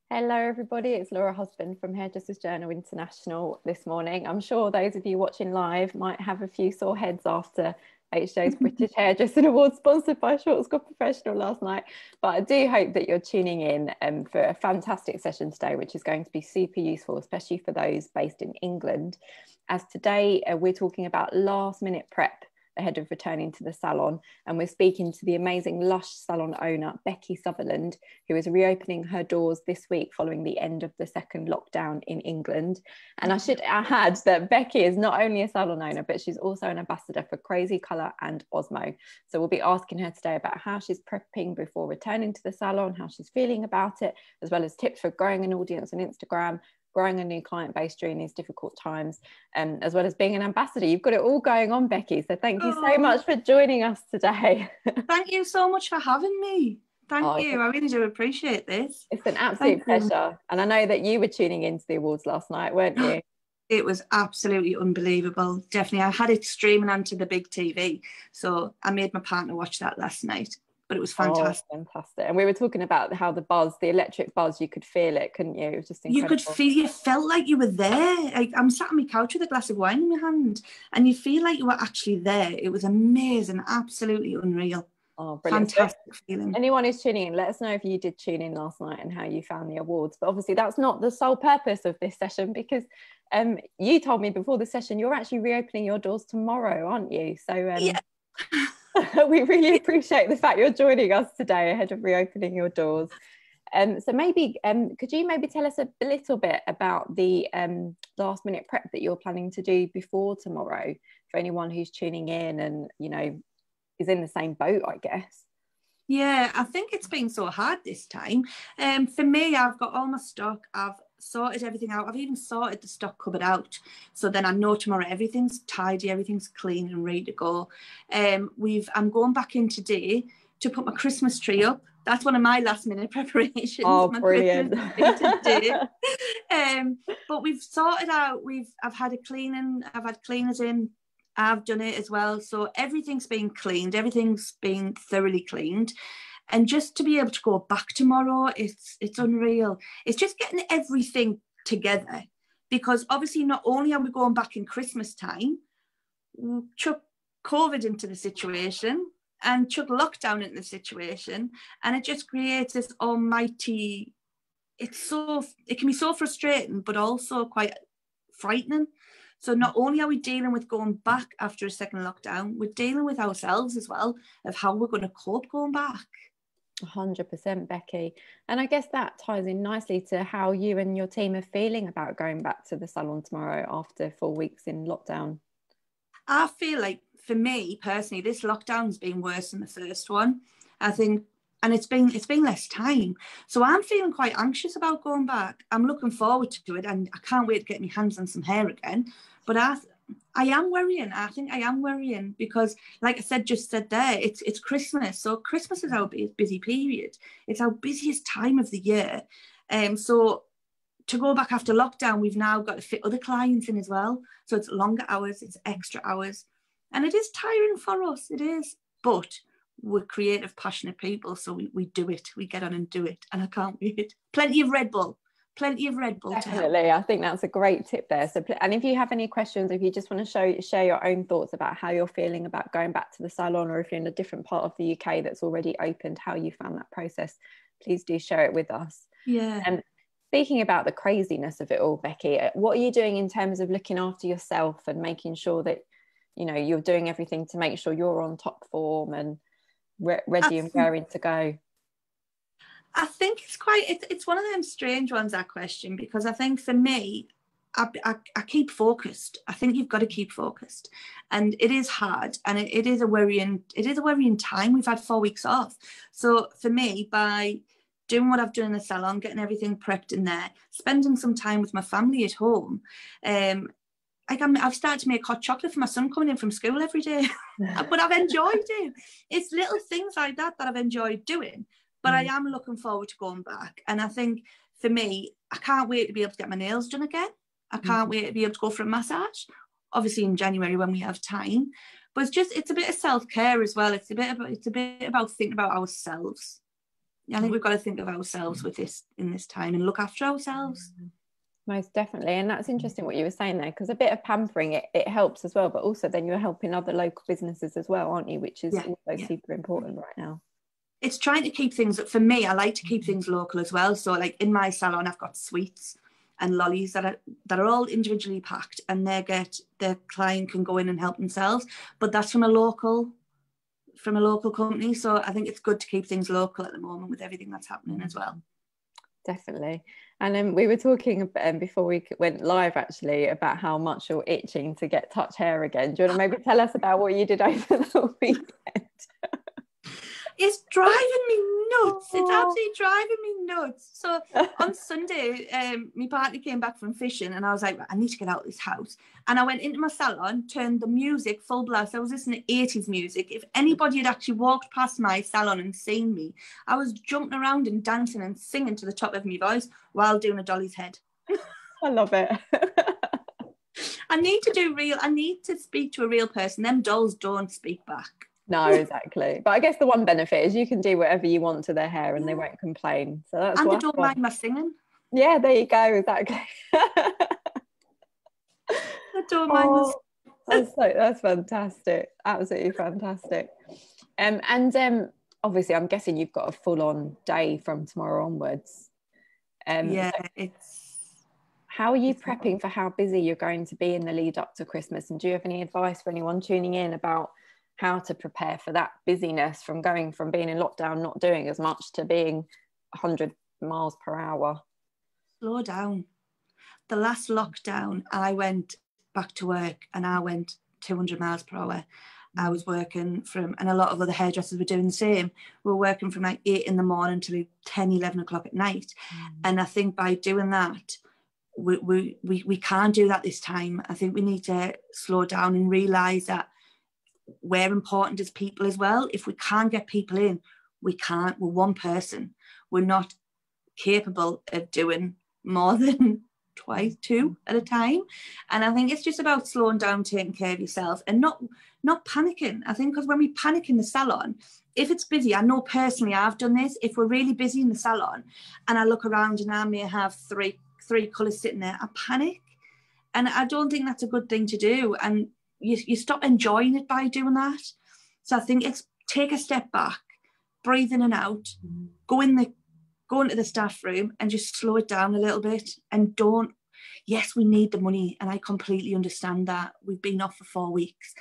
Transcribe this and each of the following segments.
Hello, everybody. It's Laura Husband from Hairdressers Journal International this morning. I'm sure those of you watching live might have a few sore heads after HJ's British Hairdressing Award, sponsored by Short Scott Professional last night. But I do hope that you're tuning in for a fantastic session today, which is going to be super useful, especially for those based in England. As today, we're talking about last minute prep ahead of returning to the salon, and we're speaking to the amazing Lush salon owner Becky Sutherland, who is reopening her doors this week following the end of the second lockdown in England. And I should add that Becky is not only a salon owner, but she's also an ambassador for Crazy Colour and Osmo. So we'll be asking her today about how she's prepping before returning to the salon, how she's feeling about it, as well as tips for growing an audience on Instagram, growing a new client base during these difficult times, as well as being an ambassador. You've got it all going on, Becky. So thank you so much for joining us today. Thank you so much for having me. Thank you. I really do appreciate this. It's an absolute pleasure. And I know that you were tuning into the awards last night, weren't you? It was absolutely unbelievable. Definitely. I had it streaming onto the big TV. So I made my partner watch that last night. But it was fantastic. Oh, fantastic. And we were talking about how the buzz, the electric buzz, you could feel it, couldn't you? It was just incredible. You felt like you were there. I'm sat on my couch with a glass of wine in my hand, and you feel like you were actually there. It was amazing, absolutely unreal. Oh, brilliant. Fantastic feeling. Anyone who's tuning in, let us know if you did tune in last night and how you found the awards. But obviously that's not the sole purpose of this session, because you told me before the session you're actually reopening your doors tomorrow, aren't you? So yeah. We really appreciate the fact you're joining us today ahead of reopening your doors. So maybe could you maybe tell us a little bit about the last minute prep that you're planning to do before tomorrow, for anyone who's tuning in and, you know, is in the same boat, I guess? Yeah, I think it's been so hard this time. For me, I've got all my stock. I've sorted everything out. I've even sorted the stock cupboard out. So then I know tomorrow everything's tidy, everything's clean and ready to go. I'm going back in today to put my Christmas tree up. That's one of my last minute preparations. Oh, brilliant. Today. But we've sorted out, I've had cleaners in. I've done it as well. So everything's been cleaned. Everything's been thoroughly cleaned. And just to be able to go back tomorrow, it's unreal. It's just getting everything together. Because obviously not only are we going back in Christmas time, chuck COVID into the situation and chuck lockdown into the situation. And it just creates this almighty, it can be so frustrating, but also quite frightening. So not only are we dealing with going back after a second lockdown, we're dealing with ourselves as well, of how we're going to cope going back. 100%, Becky. And I guess that ties in nicely to how you and your team are feeling about going back to the salon tomorrow after 4 weeks in lockdown. I feel like, for me personally, this lockdown's been worse than the first one, I think. And it's been less time. So I'm feeling quite anxious about going back. I'm looking forward to it, and I can't wait to get my hands on some hair again. But I am worrying. I think I am worrying because, like I said there, it's Christmas. So Christmas is our busy period. It's our busiest time of the year. So to go back after lockdown, we've now got to fit other clients in as well. So it's longer hours, it's extra hours. And it is tiring for us, it is. But we're creative, passionate people, so we do it. We get on and do it, and I can't wait. Plenty of Red Bull. Definitely, I think that's a great tip there. So, and if you have any questions, if you just want to share your own thoughts about how you're feeling about going back to the salon, or if you're in a different part of the UK that's already opened, how you found that process, please do share it with us. Yeah. And speaking about the craziness of it all, Becky, what are you doing in terms of looking after yourself and making sure that, you know, you're doing everything to make sure you're on top form and ready and raring to go? I think it's one of them strange ones, that question, because I think for me, I keep focused. I think you've got to keep focused, and it is hard, and it is a worrying time. We've had 4 weeks off, so for me, by doing what I've done in the salon, getting everything prepped in there, spending some time with my family at home, I've started to make hot chocolate for my son coming in from school every day. But I've enjoyed it. It's little things like that I've enjoyed doing. But I am looking forward to going back. And I think for me, I can't wait to be able to get my nails done again. I can't wait to be able to go for a massage. Obviously in January when we have time. But it's a bit of self-care as well. It's a bit about thinking about ourselves. I think we've got to think of ourselves with this in this time and look after ourselves. Most definitely. And that's interesting what you were saying there, because a bit of pampering, it helps as well, but also then you're helping other local businesses as well, aren't you, which is also super important right now. It's trying to keep things, for me, I like to keep things local as well. So like in my salon, I've got sweets and lollies that are all individually packed, and the client can go in and help themselves, but that's from a local company. So I think it's good to keep things local at the moment with everything that's happening as well. Definitely. And then we were talking before we went live actually about how much you're itching to get touch hair again. Do you want to maybe tell us about what you did over the weekend? It's driving me nuts. It's absolutely driving me nuts. So on Sunday, my partner came back from fishing, and I was like, I need to get out of this house. And I went into my salon, turned the music full blast. I was listening to 80s music. If anybody had actually walked past my salon and seen me, I was jumping around and dancing and singing to the top of my voice while doing a dolly's head. I love it. I need to speak to a real person. Them dolls don't speak back. No, exactly. But I guess the one benefit is you can do whatever you want to their hair and they won't complain. So that's and they don't mind my singing. Yeah, there you go. Exactly. I don't mind. That's fantastic. Absolutely fantastic. And obviously, I'm guessing you've got a full-on day from tomorrow onwards. How are you prepping for how busy you're going to be in the lead up to Christmas? And do you have any advice for anyone tuning in about how to prepare for that busyness, from going from being in lockdown, not doing as much, to being 100 miles per hour? Slow down. The last lockdown, I went back to work and I went 200 miles per hour. I was working and a lot of other hairdressers were doing the same. We were working from like 8 in the morning till 10, 11 o'clock at night. And I think by doing that, we can't do that this time. I think we need to slow down and realise that we're important as people as well. If we can't get people in, we're one person. We're not capable of doing more than two at a time. And I think it's just about slowing down, taking care of yourself and not panicking. I think because when we panic in the salon, if it's busy, I know personally I've done this, if we're really busy in the salon and I look around and I may have three colours sitting there, I panic. And I don't think that's a good thing to do. And you stop enjoying it by doing that. So I think it's take a step back, breathe in and out, go into the staff room and just slow it down a little bit. And yes, we need the money. And I completely understand that. We've been off for 4 weeks.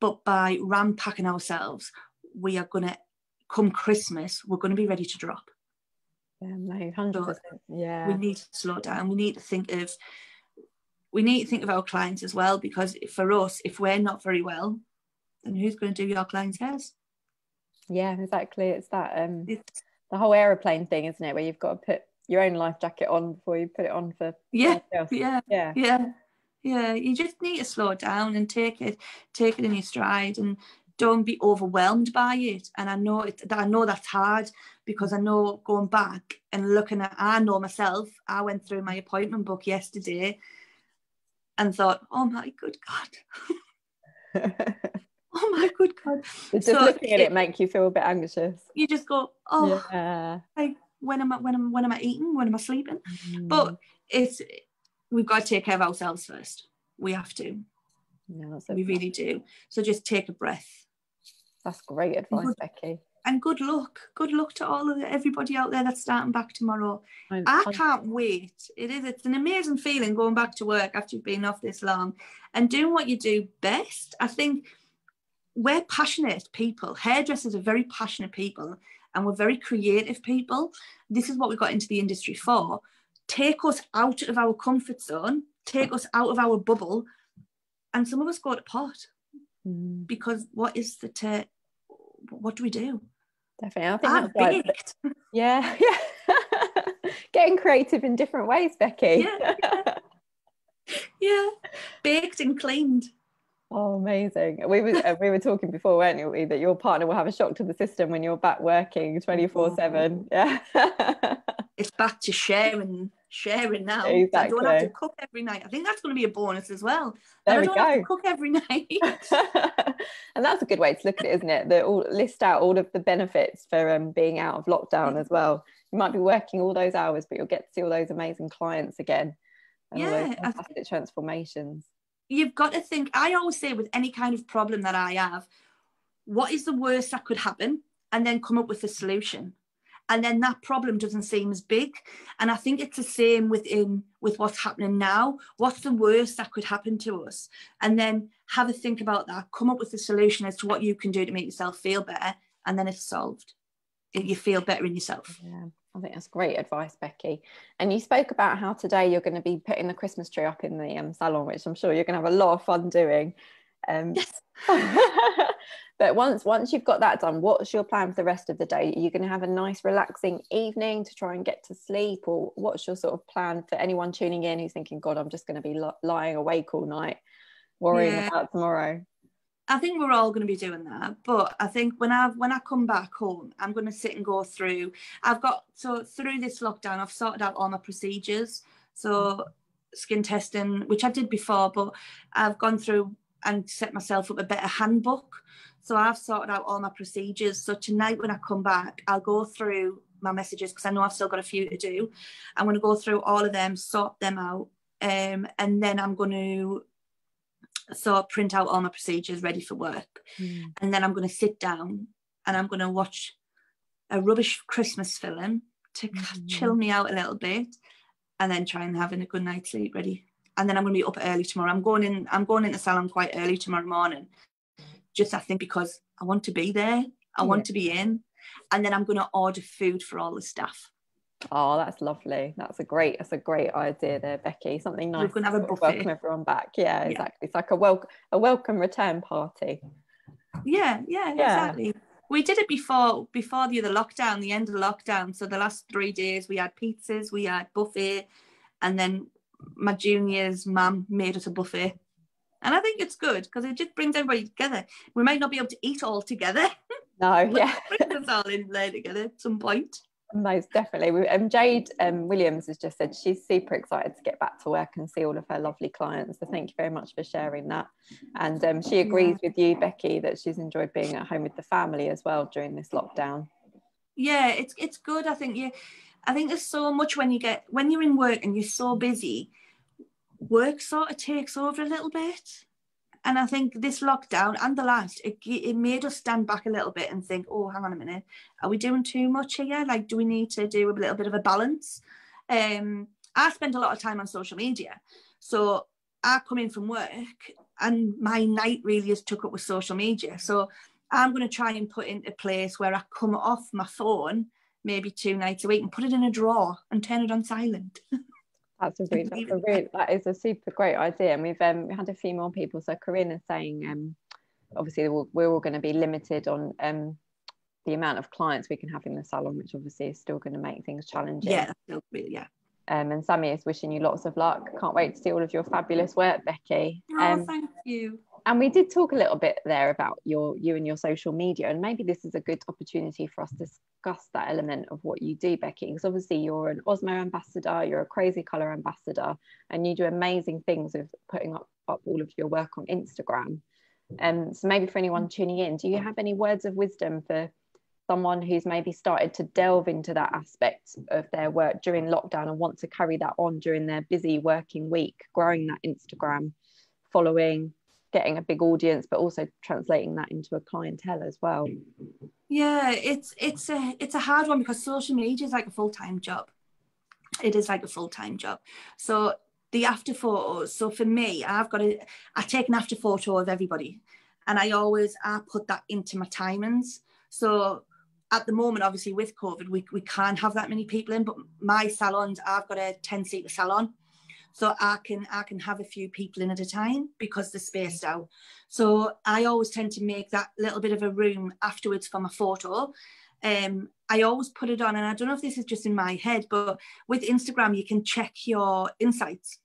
But by rampacking ourselves, we are going to, come Christmas, we're going to be ready to drop. Yeah, no, 100%. Yeah. We need to slow down. We need to think of our clients as well, because for us, if we're not very well, then who's going to do your clients' hairs? Yeah, exactly. It's that the whole aeroplane thing, isn't it, where you've got to put your own life jacket on before you put it on for yeah you just need to slow down and take it in your stride and don't be overwhelmed by it. And I know that's hard, because I know going back and I know myself, I went through my appointment book yesterday and thought, oh my good God. Oh my good God. Just looking at it make you feel a bit anxious. You just go, oh, yeah. Like, when am I eating? When am I sleeping? But we've got to take care of ourselves first. We have to. Yeah, we really do. So just take a breath. That's great advice, Becky. And good luck. Good luck to everybody out there that's starting back tomorrow. I can't wait. It's an amazing feeling going back to work after you've been off this long and doing what you do best. I think we're passionate people. Hairdressers are very passionate people, and we're very creative people. This is what we got into the industry for. Take us out of our comfort zone, take us out of our bubble, and some of us go to pot. Because what do we do? Definitely. I think that's baked. Yeah. Getting creative in different ways, Becky. Yeah. Baked and cleaned. Oh, amazing. We were talking before, weren't we, that your partner will have a shock to the system when you're back working 24/7. Yeah. It's back to sharing now. I don't have to Exactly. cook every night. I think that's going to be a bonus as well. There That I we don't have to go. cook every night. And that's a good way to look at it, isn't it? That all list out all of the benefits for being out of lockdown as well. You might be working all those hours, but you'll get to see all those amazing clients again and all those Yeah, fantastic transformations. you've got to think. I always say with any kind of problem that I have, what is the worst that could happen? And then come up with a solution. And then that problem doesn't seem as big. And I think it's the same with what's happening now. What's the worst that could happen to us? And then have a think about that, come up with a solution as to what you can do to make yourself feel better, and then it's solved. You feel better in yourself. Yeah, I think that's great advice, Becky. And you spoke about how today you're going to be putting the Christmas tree up in the salon, which I'm sure you're going to have a lot of fun doing. Yes. But once you've got that done, what's your plan for the rest of the day? Are you going to have a nice relaxing evening to try and get to sleep, or what's your sort of plan for anyone tuning in who's thinking, God, I'm just going to be lying awake all night worrying about tomorrow? I think we're all going to be doing that, but I think when I come back home, I'm going to sit and go through. Through this lockdown, I've sorted out all my procedures. So skin testing, which I did before, but I've gone through and set myself up a better handbook. So I've sorted out all my procedures. So tonight when I come back, I'll go through my messages because I know I've still got a few to do. I'm going to go through all of them, sort them out, and then I'm going to print out all my procedures ready for work. And then I'm going to sit down and I'm going to watch a rubbish Christmas film to chill me out a little bit, and then try and having a good night's sleep ready. And then I'm going to be up early tomorrow. I'm going into Salon quite early tomorrow morning, just I think because I want to be there. I want to be in. And then I'm going to order food for all the staff. Oh, that's lovely. That's a great idea there, Becky. Something nice. We're going to have a buffet. Welcome everyone back. Yeah, exactly. It's like a welcome return party. Yeah, exactly. We did it before the other lockdown, the end of the lockdown. So the last 3 days we had pizzas, we had buffet, and then my junior's mum made us a buffet. And I think it's good because it just brings everybody together. We might not be able to eat all together. No, yeah. It brings us all in there together at some point. Most definitely. Jade Williams has just said she's super excited to get back to work and see all of her lovely clients. So thank you very much for sharing that. And she agrees with you, Becky, that she's enjoyed being at home with the family as well during this lockdown. Yeah, it's good. I think there's so much when you're in work and you're so busy, work sort of takes over a little bit. And I think this lockdown and the last, it made us stand back a little bit and think, oh, hang on a minute, are we doing too much here? Like, do we need to do a little bit of a balance? I spend a lot of time on social media. So I come in from work and my night really is took up with social media. So I'm going to try and put into a place where I come off my phone maybe 2 nights a week and put it in a drawer and turn it on silent. That is a super great idea. And we've had a few more people. So Corinne is saying, obviously we're all going to be limited on the amount of clients we can have in the salon, which obviously is still going to make things challenging. Yeah. And Sammy is wishing you lots of luck. Can't wait to see all of your fabulous work, Becky. Thank you. And we did talk a little bit there about you and your social media, and maybe this is a good opportunity for us to discuss that element of what you do, Becky, because obviously you're an Osmo ambassador, you're a Crazy Colour ambassador, and you do amazing things with putting up all of your work on Instagram. So maybe for anyone tuning in, do you have any words of wisdom for someone who's maybe started to delve into that aspect of their work during lockdown and want to carry that on during their busy working week, growing that Instagram following, getting a big audience, but also translating that into a clientele as well? Yeah, it's a hard one because social media is like a full-time job. It is like a full-time job. So the after photos, so for me, I take an after photo of everybody, and I put that into my timings. So at the moment, obviously with COVID, we can't have that many people in, but my salons, I've got a 10-seater salon. So I can have a few people in at a time because they're spaced out. So I always tend to make that little bit of a room afterwards for my photo. I always put it on, and I don't know if this is just in my head, but with Instagram, you can check your insights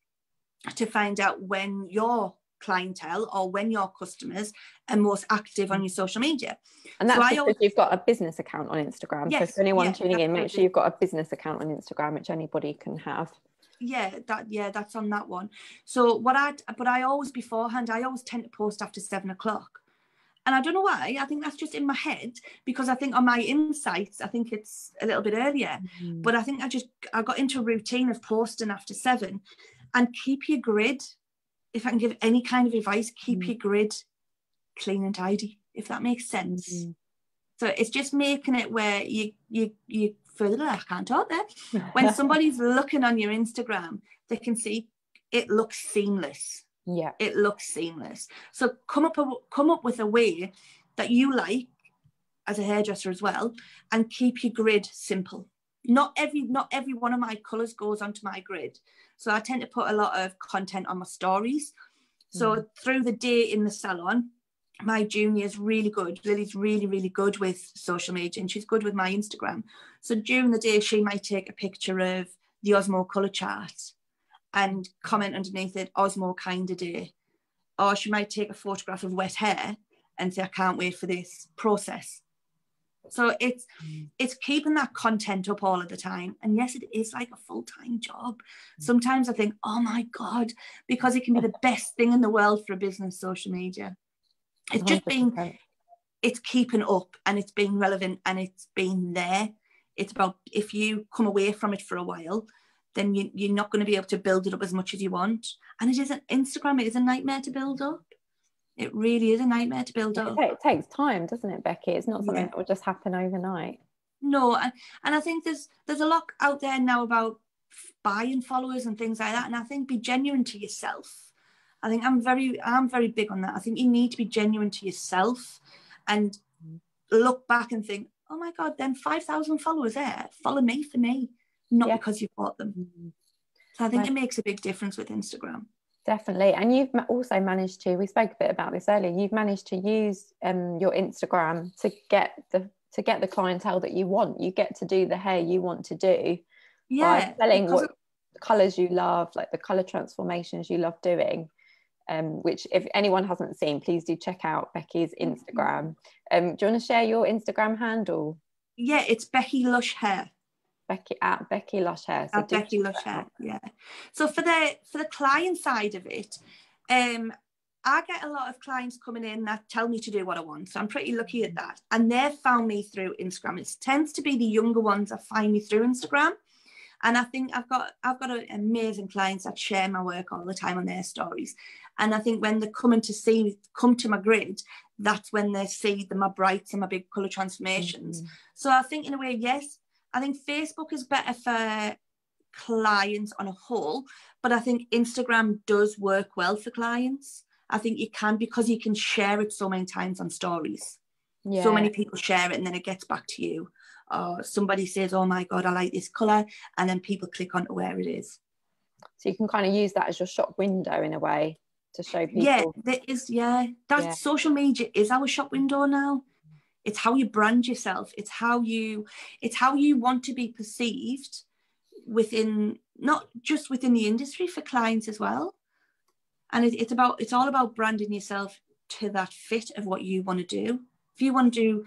to find out when your clientele or when your customers are most active on your social media. And that's because you've got a business account on Instagram. Yes, so for anyone tuning absolutely. in, make sure you've got a business account on Instagram, which anybody can have. That's on that one. So but I always beforehand, I always tend to post after 7 o'clock. And I don't know why, I think that's just in my head, because I think on my insights, I think it's a little bit earlier. But I think I got into a routine of posting after 7. And keep your grid, if I can give any kind of advice, keep your grid clean and tidy, if that makes sense. So it's just making it where you further, I can't talk there. When somebody's looking on your Instagram, they can see it looks seamless. Yeah, it looks seamless. So come up with a way that you like as a hairdresser as well, and keep your grid simple. Not every one of my colours goes onto my grid. So I tend to put a lot of content on my stories. So through the day in the salon, my junior is really good. Lily's really, really good with social media, and she's good with my Instagram. So during the day, she might take a picture of the Osmo colour chart and comment underneath it, Osmo kind of day. Or she might take a photograph of wet hair and say, I can't wait for this process. So it's keeping that content up all of the time. And yes, it is like a full-time job. Sometimes I think, oh my God, because it can be the best thing in the world for a business, social media. It's just 100%. it's keeping up, and it's being relevant, and it's being there. It's about, if you come away from it for a while, then you're not going to be able to build it up as much as you want. And Instagram is a nightmare to build up. It really is a nightmare to build up. It takes time, doesn't it, Becky? It's not something that will just happen overnight. No, and I think there's a lot out there now about buying followers and things like that. And I think be genuine to yourself. I think I'm very big on that. I think you need to be genuine to yourself and look back and think, oh my God, then 5,000 followers there. Follow me for me, not because you bought them. So I think it makes a big difference with Instagram. Definitely. And you've also managed to, we spoke a bit about this earlier, you've managed to use your Instagram to get the clientele that you want. You get to do the hair you want to do by selling what colours you love, like the colour transformations you love doing, which if anyone hasn't seen, please do check out Becky's Instagram. Do you want to share your Instagram handle? Yeah, it's Becky Lush Hair. Becky Lush Hair. So Becky Lush Hair, yeah. So for the client side of it, I get a lot of clients coming in that tell me to do what I want. So I'm pretty lucky at that. And they've found me through Instagram. It tends to be the younger ones that find me through Instagram. And I think I've got amazing clients that share my work all the time on their stories. And I think when they're coming to come to my grid, that's when they see my brights and my big colour transformations. So I think in a way, yes, I think Facebook is better for clients on a whole, but I think Instagram does work well for clients. I think you can, because you can share it so many times on stories. Yeah. So many people share it and then it gets back to you. Or somebody says, oh my God, I like this colour. And then people click onto where it is. So you can kind of use that as your shop window in a way to show people. Yeah, there is, social media is our shop window now. It's how you brand yourself. It's how you want to be perceived within, not just within the industry, for clients as well. And it's all about branding yourself to that fit of what you want to do. If you want to do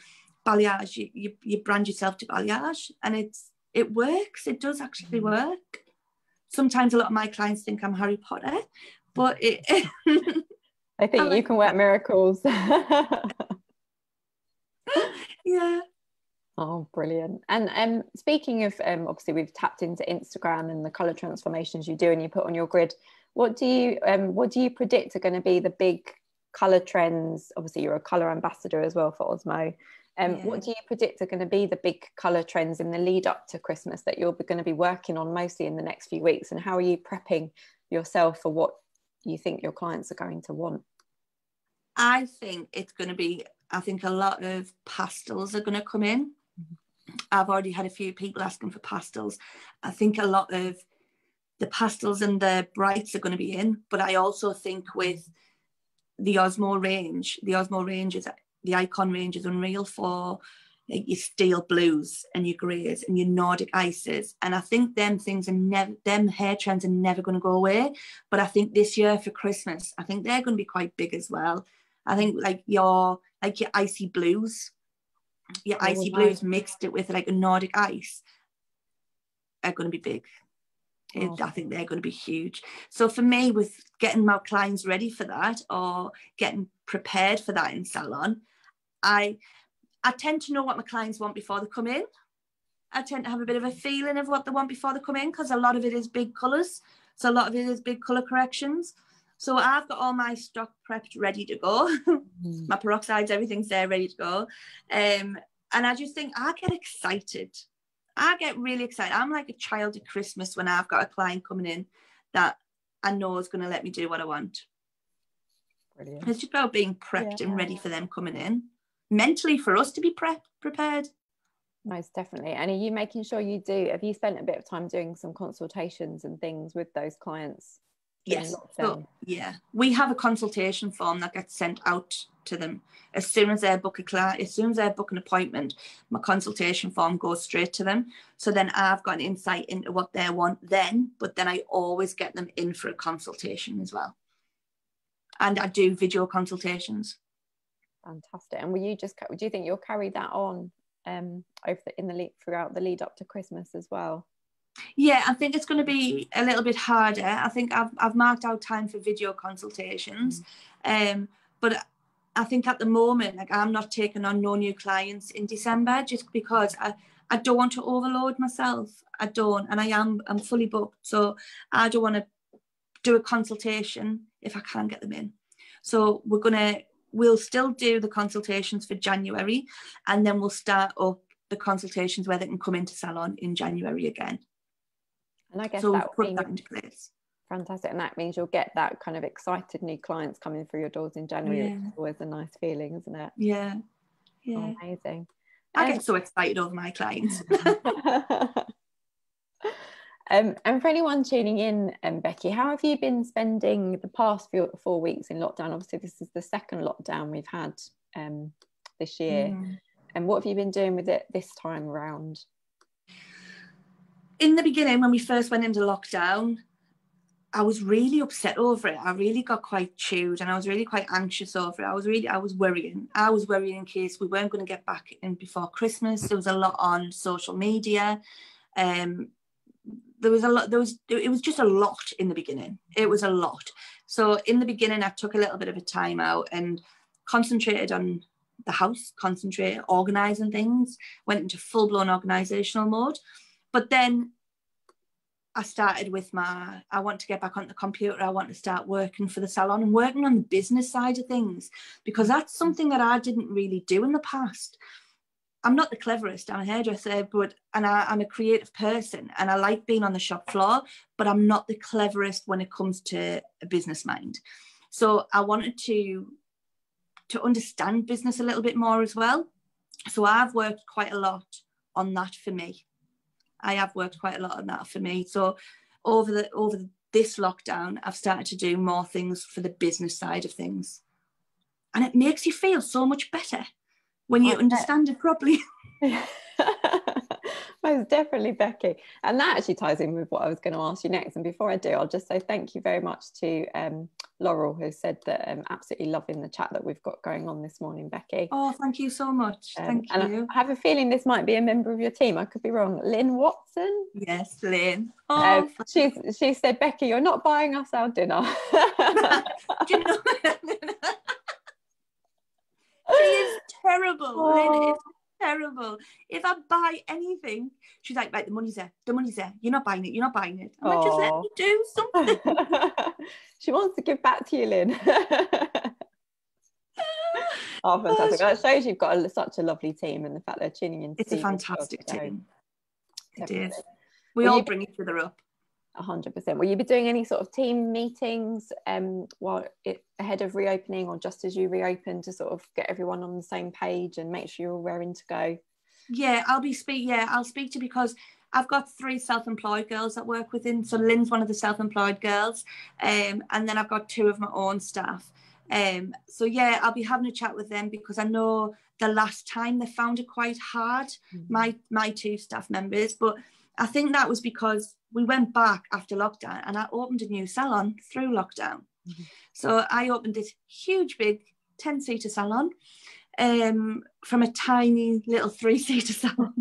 balayage, you brand yourself to balayage, and it works. It does actually work. Sometimes a lot of my clients think I'm Harry Potter, but I think you can work miracles. Yeah. Oh, brilliant. And speaking of, obviously we've tapped into Instagram and the colour transformations you do and you put on your grid. What do you predict are going to be the big colour trends? Obviously you're a colour ambassador as well for Osmo. What do you predict are going to be the big colour trends in the lead up to Christmas that you're going to be working on mostly in the next few weeks? And how are you prepping yourself for what you think your clients are going to want? I think it's going to be, I think a lot of pastels are going to come in. I've already had a few people asking for pastels. I think a lot of the pastels and the brights are going to be in, but I also think with the Osmo range is, the Icon range is unreal for like your steel blues and your greys and your Nordic ices. And I think them hair trends are never going to go away. But I think this year for Christmas, I think they're going to be quite big as well. I think like your icy blues, blues mixed it with like a Nordic ice are going to be big. I think they're going to be huge. So for me, with getting my clients ready for that or getting prepared for that in salon, I tend to know what my clients want before they come in. I tend to have a bit of a feeling of what they want before they come in, because a lot of it is big colours. So a lot of it is big colour corrections. So I've got all my stock prepped, ready to go. My peroxides, everything's there, ready to go. And I just think I get excited. I get really excited. I'm like a child at Christmas when I've got a client coming in that I know is going to let me do what I want. Brilliant. It's just about being prepped and ready for them coming in. Mentally, for us to be prepared. Most definitely. And are you making sure have you spent a bit of time doing some consultations and things with those clients? Yes. So, we have a consultation form that gets sent out to them as soon as they book an appointment. My consultation form goes straight to them. So then I've got an insight into what they want then, but then I always get them in for a consultation as well. And I do video consultations. Fantastic. And do you think you'll carry that on throughout the lead up to Christmas as well? Yeah, I think it's going to be a little bit harder. I think I've marked out time for video consultations, but I think at the moment, like, I'm not taking on no new clients in December just because I don't want to overload myself. I don't, and I'm fully booked, so I don't want to do a consultation if I can't get them in. So we'll still do the consultations for January, and then we'll start up the consultations where they can come into salon in January again. And I guess so that will put that into place. Fantastic. And that means you'll get that kind of excited new clients coming through your doors in January, which is always a nice feeling, isn't it? Yeah. Oh, amazing. I get so excited over my clients. And for anyone tuning in, Becky, how have you been spending the past 4 weeks in lockdown? Obviously, this is the second lockdown we've had this year. And what have you been doing with it this time around? In the beginning, when we first went into lockdown, I was really upset over it. I really got quite chewed, and I was really quite anxious over it. I was worrying. I was worrying in case we weren't going to get back in before Christmas. There was a lot on social media. There was a lot. It was just a lot in the beginning. It was a lot. So in the beginning, I took a little bit of a time out and concentrated on the house, organising things, went into full-blown organisational mode. But then I started with I want to get back on the computer. I want to start working for the salon and working on the business side of things, because that's something that I didn't really do in the past. I'm not the cleverest. I'm a hairdresser, and I'm a creative person, and I like being on the shop floor, but I'm not the cleverest when it comes to a business mind. So I wanted to understand business a little bit more as well. So I've worked quite a lot on that for me. So over this lockdown, I've started to do more things for the business side of things. And it makes you feel so much better when you understand it properly. Most definitely, Becky. And that actually ties in with what I was going to ask you next. And before I do, I'll just say thank you very much to Laurel, who said that absolutely loving the chat that we've got going on this morning, Becky. Oh, thank you so much. Thank you. And I have a feeling this might be a member of your team. I could be wrong. Lynn Watson? Yes, Lynn. Oh, she said, Becky, you're not buying us our dinner. Do you know? She is terrible. Lynn is terrible. If I buy anything, she's like, right, the money's there. You're not buying it. I'm like, just let me do something. She wants to give back to you, Lynn. Oh, fantastic. That shows you've got such a lovely team, and the fact they're tuning in. It's a fantastic team. It is. We all bring each other up. 100%. Will you be doing any sort of team meetings ahead of reopening, or just as you reopen, to sort of get everyone on the same page and make sure you're all raring to go? Yeah, I'll speak to, because I've got 3 self-employed girls that work within. So Lynn's one of the self-employed girls, and then I've got 2 of my own staff. So yeah, I'll be having a chat with them, because I know the last time they found it quite hard, my two staff members. But I think that was because we went back after lockdown, and I opened a new salon through lockdown. So I opened this huge, big 10-seater salon from a tiny little 3-seater salon.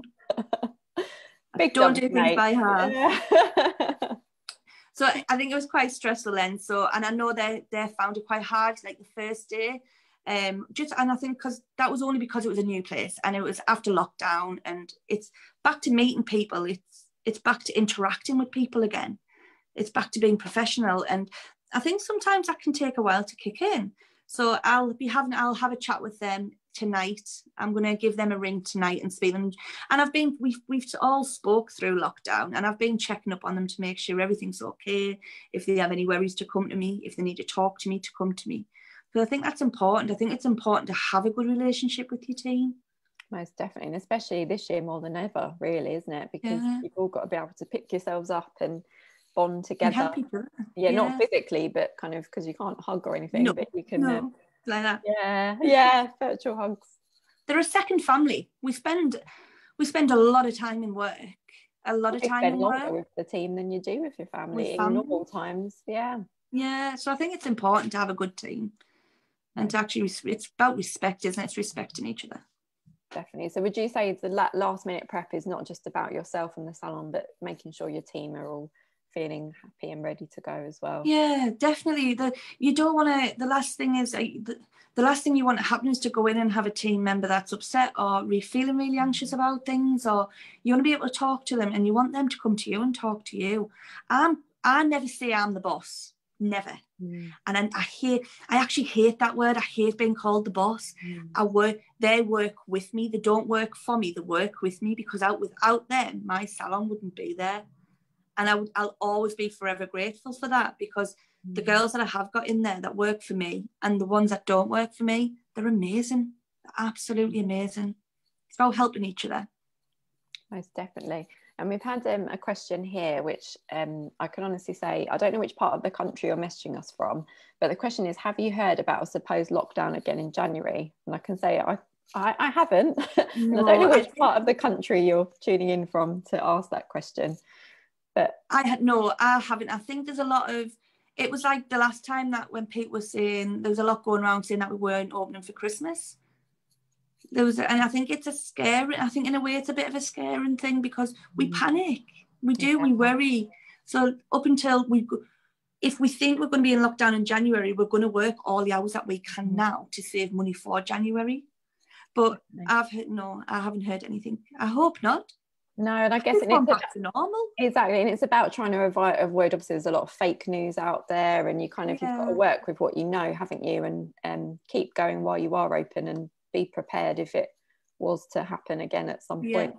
Don't do things by half. Yeah. So I think it was quite stressful then. So, and I know they found it quite hard, like the first day. And I think because that was only because it was a new place and it was after lockdown, and it's back to meeting people. It's back to interacting with people again. It's back to being professional. And I think sometimes that can take a while to kick in. So I'll have a chat with them tonight. I'm going to give them a ring tonight and speak them. And we've all spoke through lockdown, and I've been checking up on them to make sure everything's okay. If they have any worries, to come to me. If they need to talk to me, to come to me. Because I think that's important. I think it's important to have a good relationship with your team. Most definitely, and especially this year more than ever, really, isn't it? Because you've all got to be able to pick yourselves up and bond together. And help people. Yeah, not physically, but kind of, because you can't hug or anything, but you can like that. Yeah, virtual hugs. They're a second family. We spend a lot of time in work. A lot of time in work with the team than you do with your family in normal times. Yeah, so I think it's important to have a good team, and to actually, it's about respect, isn't it? It's respecting each other. Definitely. So would you say the last minute prep is not just about yourself and the salon, but making sure your team are all feeling happy and ready to go as well? Yeah, definitely. You don't want to, the last thing is, the last thing you want to happen is to go in and have a team member that's upset or feeling really anxious about things, or you want to be able to talk to them, and you want them to come to you and talk to you. I never say I'm the boss. Never. And I actually hate that word. I hate being called the boss. They work with me. They don't work for me. They work with me, because without them, my salon wouldn't be there. And I'll always be forever grateful for that, because the girls that I have got in there that work for me, and the ones that don't work for me, they're amazing. They're absolutely amazing. It's about helping each other. Most definitely. And we've had a question here, which I can honestly say, I don't know which part of the country you're messaging us from, but the question is, have you heard about a supposed lockdown again in January? And I can say I haven't. No, I don't know which part of the country you're tuning in from to ask that question. But I haven't. I think there's a lot of, it was like the last time that when Pete was saying, there was a lot going around saying that we weren't opening for Christmas. And I think it's I think in a way it's a bit of a scaring thing, because we panic. We worry. So up until if we think we're going to be in lockdown in January, we're going to work all the hours that we can now to save money for January. But I haven't heard anything. I hope not. No, and I guess it's back to normal. Exactly, and it's about trying to avoid. Obviously, there's a lot of fake news out there, and you kind of you've got to work with what you know, haven't you? And keep going while you are open, and be prepared if it was to happen again at some point.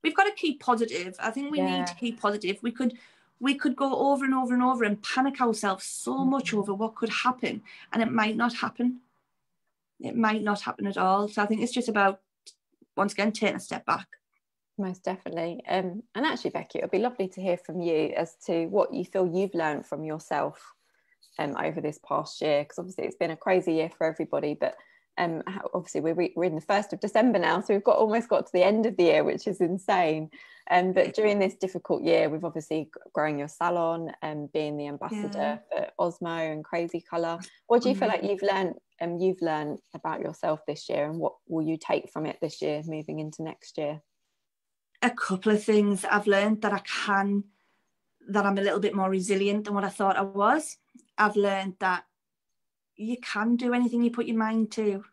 We've got to keep positive. I think we need to keep positive. We could go over and over and over and panic ourselves so much over what could happen, and it might not happen. It might not happen at all. So I think it's just about, once again, taking a step back. Most definitely. And actually, Becky, it would be lovely to hear from you as to what you feel you've learned from yourself over this past year, because obviously it's been a crazy year for everybody, but obviously we're in the 1st of December now, so we've almost got to the end of the year, which is insane. But during this difficult year, we've obviously growing your salon and being the ambassador for Osmo and Crazy Colour. What do you feel like you've learned about yourself this year, and what will you take from it this year moving into next year? A couple of things I've learned, that I'm a little bit more resilient than what I thought I was. I've learned that you can do anything you put your mind to.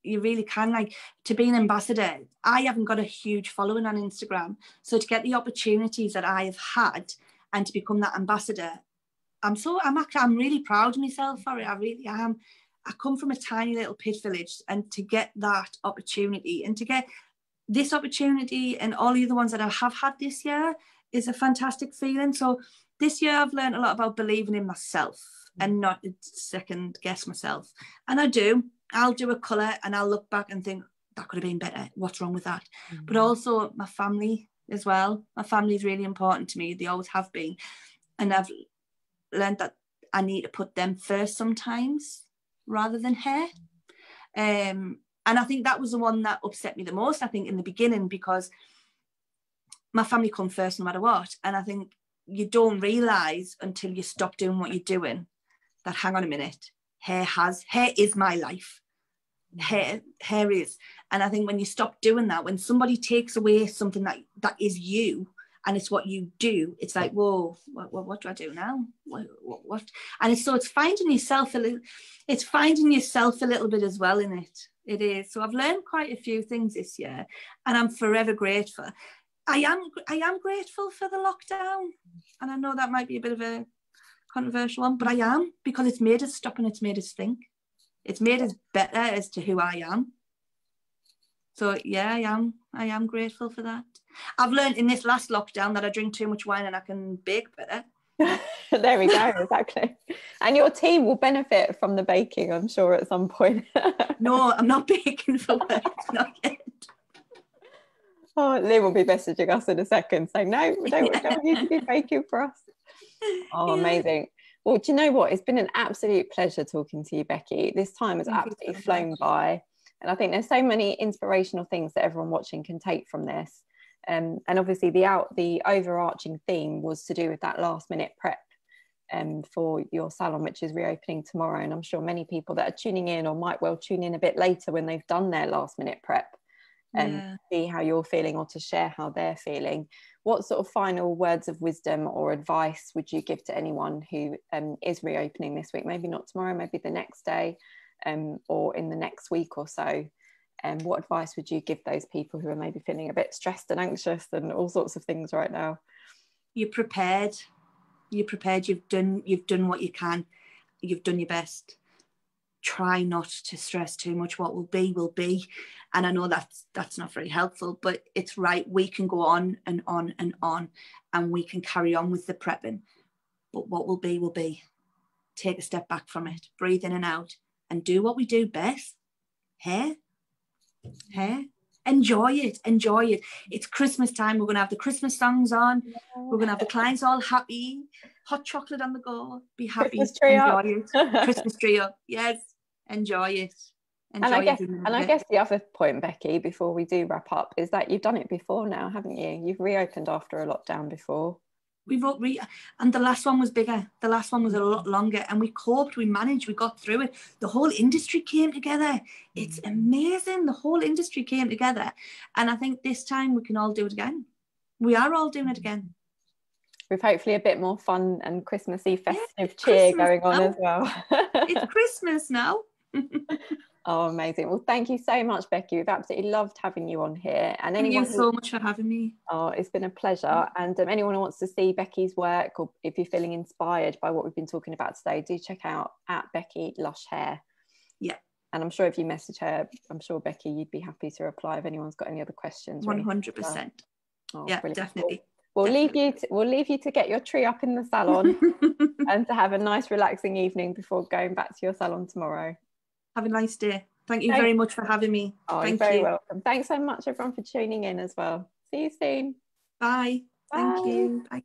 You really can. Like, to be an ambassador, I haven't got a huge following on Instagram. So to get the opportunities that I have had and to become that ambassador, I'm really proud of myself for it. I really am. I come from a tiny little pit village, and to get that opportunity, and to get this opportunity and all the other ones that I have had this year, is a fantastic feeling. So this year I've learned a lot about believing in myself and not second guess myself. And I'll do a colour and I'll look back and think, that could have been better. What's wrong with that? But also my family as well. My family is really important to me. They always have been. And I've learned that I need to put them first sometimes, rather than hair. And I think that was the one that upset me the most, I think, in the beginning, because my family come first no matter what. And I think you don't realise until you stop doing what you're doing that, hang on a minute, hair is my life. Hair is. And I think when you stop doing that, when somebody takes away something that is you, and it's what you do, it's like, whoa, what do I do now? What? And it's finding yourself a little bit as well in it. It is. So I've learned quite a few things this year, and I'm forever grateful. I am grateful for the lockdown, and I know that might be a bit of a controversial one, but I am, because it's made us stop and it's made us think. It's made us better as to who I am. So yeah, I am grateful for that. I've learned in this last lockdown that I drink too much wine and I can bake better. There we go, exactly. And your team will benefit from the baking, I'm sure, at some point. No, I'm not baking for work, not yet. Oh, Liv will be messaging us in a second saying, no, we don't want you to be baking for us. Oh, yeah. Amazing. Well, do you know what? It's been an absolute pleasure talking to you, Becky. This time has absolutely flown by. And I think there's so many inspirational things that everyone watching can take from this. And obviously the overarching theme was to do with that last minute prep for your salon, which is reopening tomorrow. And I'm sure many people that are tuning in or might well tune in a bit later when they've done their last minute prep and see how you're feeling, or to share how they're feeling. What sort of final words of wisdom or advice would you give to anyone who is reopening this week? Maybe not tomorrow, maybe the next day, or in the next week or so. What advice would you give those people who are maybe feeling a bit stressed and anxious and all sorts of things right now? You're prepared. You've done what you can. You've done your best. Try not to stress too much. What will be. And I know that's not very helpful, but it's right. We can go on and on and on, and we can carry on with the prepping. But what will be. Take a step back from it. Breathe in and out, and do what we do best. Hair. Enjoy it. It's Christmas time. We're going to have the Christmas songs on. We're going to have the clients all happy. Hot chocolate on the go. Be happy. Christmas tree enjoy up. It. Christmas tree up. Yes. Enjoy it. And I guess the other point, Becky, before we do wrap up, is that you've done it before now, haven't you? You've reopened after a lockdown before. And the last one was bigger. The last one was a lot longer, and we coped, we managed, we got through it. The whole industry came together. It's amazing. The whole industry came together, and I think this time we can all do it again. We are all doing it again. With hopefully a bit more fun and Christmassy festive cheer going on as well. It's Christmas now. Oh, amazing. Well, thank you so much, Becky. We've absolutely loved having you on here. And thank you so much for having me. Oh, it's been a pleasure. And anyone who wants to see Becky's work, or if you're feeling inspired by what we've been talking about today, do check out @Becky Lush Hair. Yeah. And I'm sure if you message her, I'm sure, Becky, you'd be happy to reply if anyone's got any other questions. 100%. Oh, yeah, brilliant. definitely. We'll leave you to get your tree up in the salon and to have a nice relaxing evening before going back to your salon tomorrow. Have a nice day. Thank you very much for having me. Oh, you're very welcome. Thanks so much, everyone, for tuning in as well. See you soon. Bye. Thank you. Bye.